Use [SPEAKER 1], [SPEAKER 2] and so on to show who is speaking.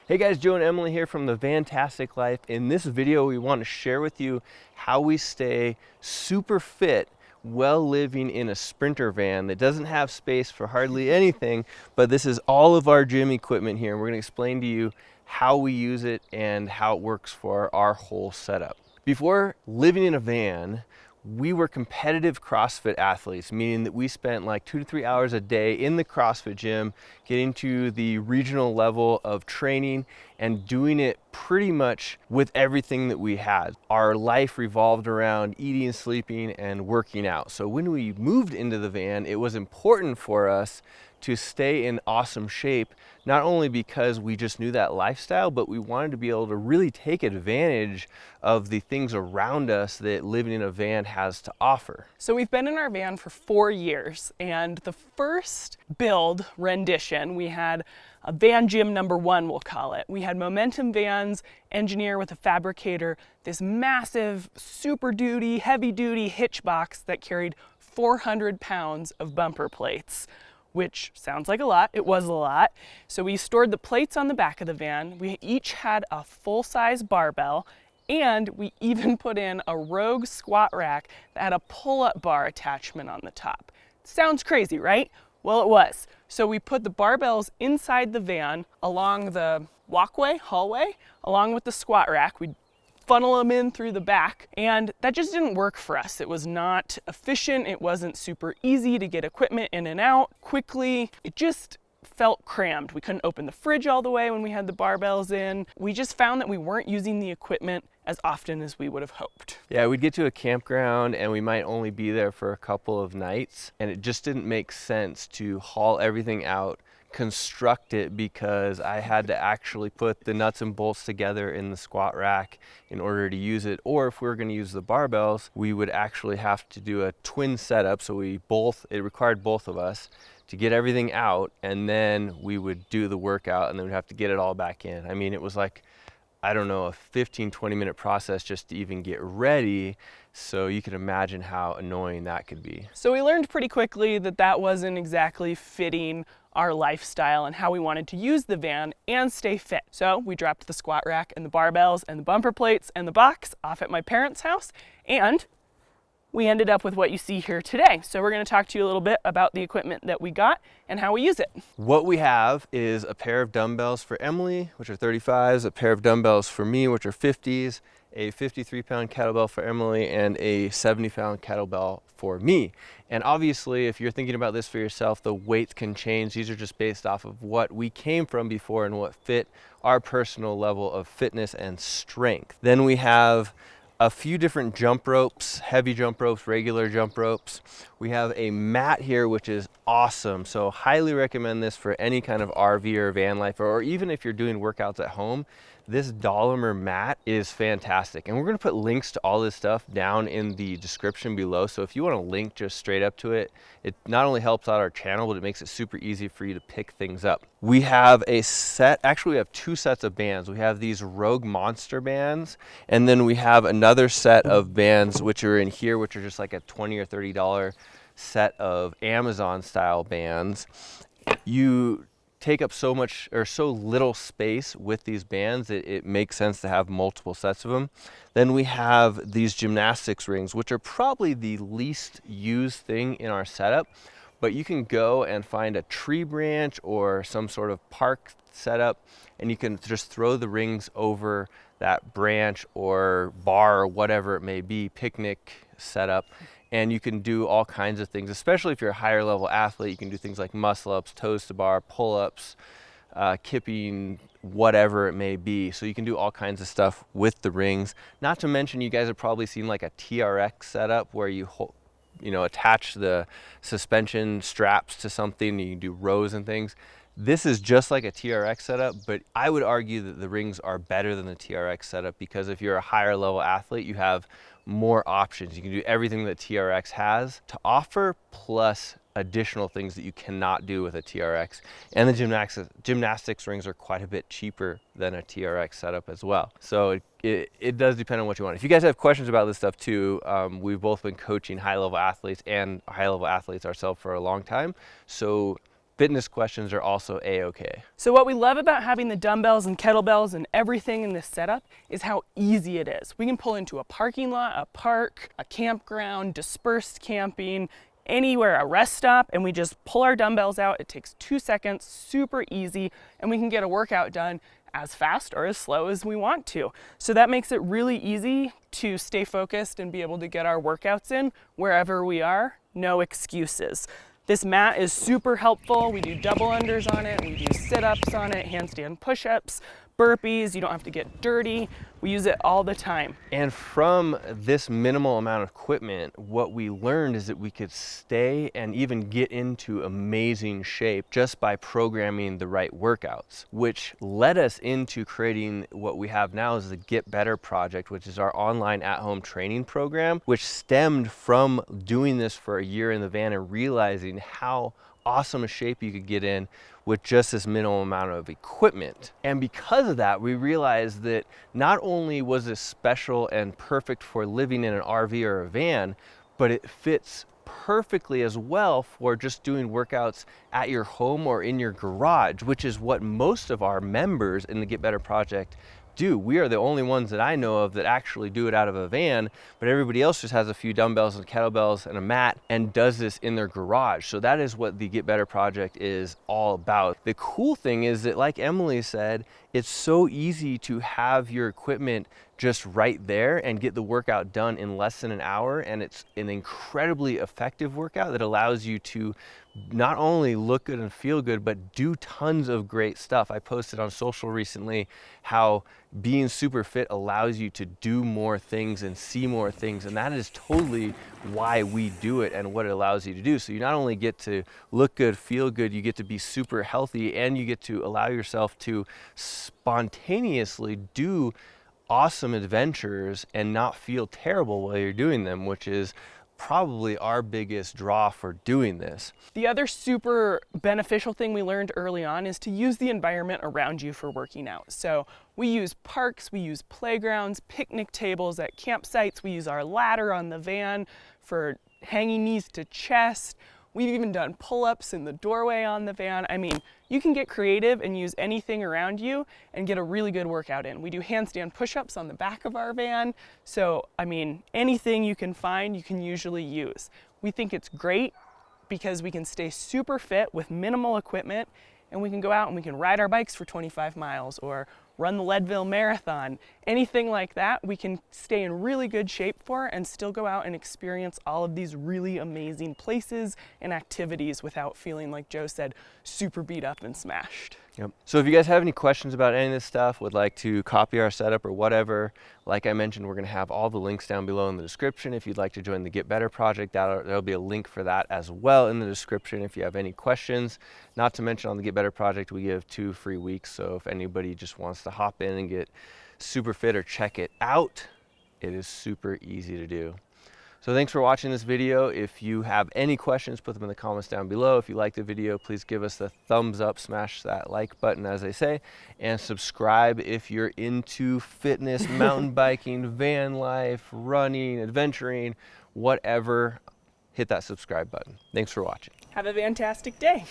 [SPEAKER 1] Hey guys, Joe and Emily here from the Fantastic Life. In this video, we want to share with you how we stay super fit while living in a Sprinter van that doesn't have space for hardly anything, but this is all of our gym equipment here. And we're going to explain to you how we use it and how it works for our whole setup. Before living in a van, we were competitive CrossFit athletes, meaning that we spent like 2 to 3 hours a day in the CrossFit gym, getting to the regional level of training and doing it pretty much with everything that we had. Our life revolved around eating, sleeping, and working out. So when we moved into the van, it was important for us to stay in awesome shape, not only because we just knew that lifestyle, but we wanted to be able to really take advantage of the things around us that living in a van has to offer.
[SPEAKER 2] So we've been in our van for 4 years, and the first build rendition, we had a van gym number 1, we'll call it. We had Momentum Vans engineer with a fabricator this massive, super duty, heavy duty hitch box that carried 400 pounds of bumper plates, which sounds like a lot. It was a lot. So we stored the plates on the back of the van. We each had a full-size barbell, and we even put in a Rogue squat rack that had a pull-up bar attachment on the top. Sounds crazy, right? Well, it was. So we put the barbells inside the van along the hallway, along with the squat rack. We'd funnel them in through the back, and that just didn't work for us. It was not efficient. It wasn't super easy to get equipment in and out quickly. It just felt crammed. We couldn't open the fridge all the way when we had the barbells in. We just found that we weren't using the equipment as often as we would have hoped.
[SPEAKER 1] Yeah, we'd get to a campground and we might only be there for a couple of nights, and it just didn't make sense to haul everything out, construct it, because I had to actually put the nuts and bolts together in the squat rack in order to use it. Or if we were going to use the barbells, we would actually have to do a twin setup. So it required both of us to get everything out, and then we would do the workout, and then we'd have to get it all back in. I mean, it was like, I don't know, a 15-20 minute process just to even get ready. So you can imagine how annoying that could be.
[SPEAKER 2] So we learned pretty quickly that that wasn't exactly fitting our lifestyle and how we wanted to use the van and stay fit. So we dropped the squat rack and the barbells and the bumper plates and the box off at my parents' house, and we ended up with what you see here today. So we're going to talk to you a little bit about the equipment that we got and how we use it.
[SPEAKER 1] What we have is a pair of dumbbells for Emily, which are 35s, a pair of dumbbells for me, which are 50s, a 53-pound kettlebell for Emily, and a 70-pound kettlebell for me. And obviously, if you're thinking about this for yourself, the weights can change. These are just based off of what we came from before and what fit our personal level of fitness and strength. Then we have a few different jump ropes, heavy jump ropes, regular jump ropes. We have a mat here, which is awesome. So highly recommend this for any kind of RV or van life, or even if you're doing workouts at home. This Dollimer mat is fantastic. And we're gonna put links to all this stuff down in the description below. So if you wanna link just straight up to it, it not only helps out our channel, but it makes it super easy for you to pick things up. We have we have 2 sets of bands. We have these Rogue Monster bands, and then we have another set of bands which are in here, which are just like a $20 or $30 set of Amazon style bands. You take up so much or so little space with these bands that it makes sense to have multiple sets of them. Then we have these gymnastics rings, which are probably the least used thing in our setup, but you can go and find a tree branch or some sort of park setup, and you can just throw the rings over that branch or bar or whatever it may be, picnic setup. And you can do all kinds of things, especially if you're a higher level athlete. You can do things like muscle ups, toes to bar, pull-ups, kipping, whatever it may be. So you can do all kinds of stuff with the rings. Not to mention, you guys have probably seen like a TRX setup where you attach the suspension straps to something and you can do rows and things. This is just like a TRX setup, but I would argue that the rings are better than the TRX setup, because if you're a higher level athlete, you have more options. You can do everything that TRX has to offer, plus additional things that you cannot do with a TRX. And the gymnastics rings are quite a bit cheaper than a TRX setup as well. So it does depend on what you want. If you guys have questions about this stuff too, we've both been coaching high-level athletes and high-level athletes ourselves for a long time. So fitness questions are also a-okay.
[SPEAKER 2] So what we love about having the dumbbells and kettlebells and everything in this setup is how easy it is. We can pull into a parking lot, a park, a campground, dispersed camping, anywhere, a rest stop, and we just pull our dumbbells out. It takes 2 seconds, super easy, and we can get a workout done as fast or as slow as we want to. So that makes it really easy to stay focused and be able to get our workouts in wherever we are. No excuses. This mat is super helpful. We do double unders on it, we do sit-ups on it, handstand push-ups, burpees. You don't have to get dirty. We use it all the time.
[SPEAKER 1] And from this minimal amount of equipment, what we learned is that we could stay and even get into amazing shape just by programming the right workouts, which led us into creating what we have now as the Get Better Project, which is our online at-home training program, which stemmed from doing this for a year in the van and realizing how awesome a shape you could get in with just this minimal amount of equipment. And because of that, we realized that not only was this special and perfect for living in an RV or a van, but it fits perfectly as well for just doing workouts at your home or in your garage, which is what most of our members in the Get Better Project do. We are the only ones that I know of that actually do it out of a van, but everybody else just has a few dumbbells and kettlebells and a mat and does this in their garage. So that is what the Get Better Project is all about. The cool thing is that, like Emily said, it's so easy to have your equipment just right there and get the workout done in less than an hour. And it's an incredibly effective workout that allows you to not only look good and feel good, but do tons of great stuff. I posted on social recently how being super fit allows you to do more things and see more things. And that is totally why we do it and what it allows you to do. So you not only get to look good, feel good, you get to be super healthy, and you get to allow yourself to spontaneously do awesome adventures and not feel terrible while you're doing them, which is probably our biggest draw for doing this.
[SPEAKER 2] The other super beneficial thing we learned early on is to use the environment around you for working out. So we use parks, we use playgrounds, picnic tables at campsites, we use our ladder on the van for hanging knees to chest. We've even done pull-ups in the doorway on the van. I mean, you can get creative and use anything around you and get a really good workout in. We do handstand push-ups on the back of our van. So, I mean, anything you can find, you can usually use. We think it's great because we can stay super fit with minimal equipment, and we can go out and we can ride our bikes for 25 miles or run the Leadville Marathon. Anything like that, we can stay in really good shape for and still go out and experience all of these really amazing places and activities without feeling, like Joe said, super beat up and smashed.
[SPEAKER 1] Yep. So if you guys have any questions about any of this stuff, would like to copy our setup or whatever, like I mentioned, we're going to have all the links down below in the description. If you'd like to join the Get Better Project, there'll be a link for that as well in the description if you have any questions. Not to mention, on the Get Better Project, we give 2 free weeks. So if anybody just wants to hop in and get super fit or check it out, it is super easy to do. So thanks for watching this video. If you have any questions, put them in the comments down below. If you like the video, please give us the thumbs up, smash that like button, as I say, and subscribe if you're into fitness, mountain biking, van life, running, adventuring, whatever. Hit that subscribe button. Thanks for watching.
[SPEAKER 2] Have a fantastic day.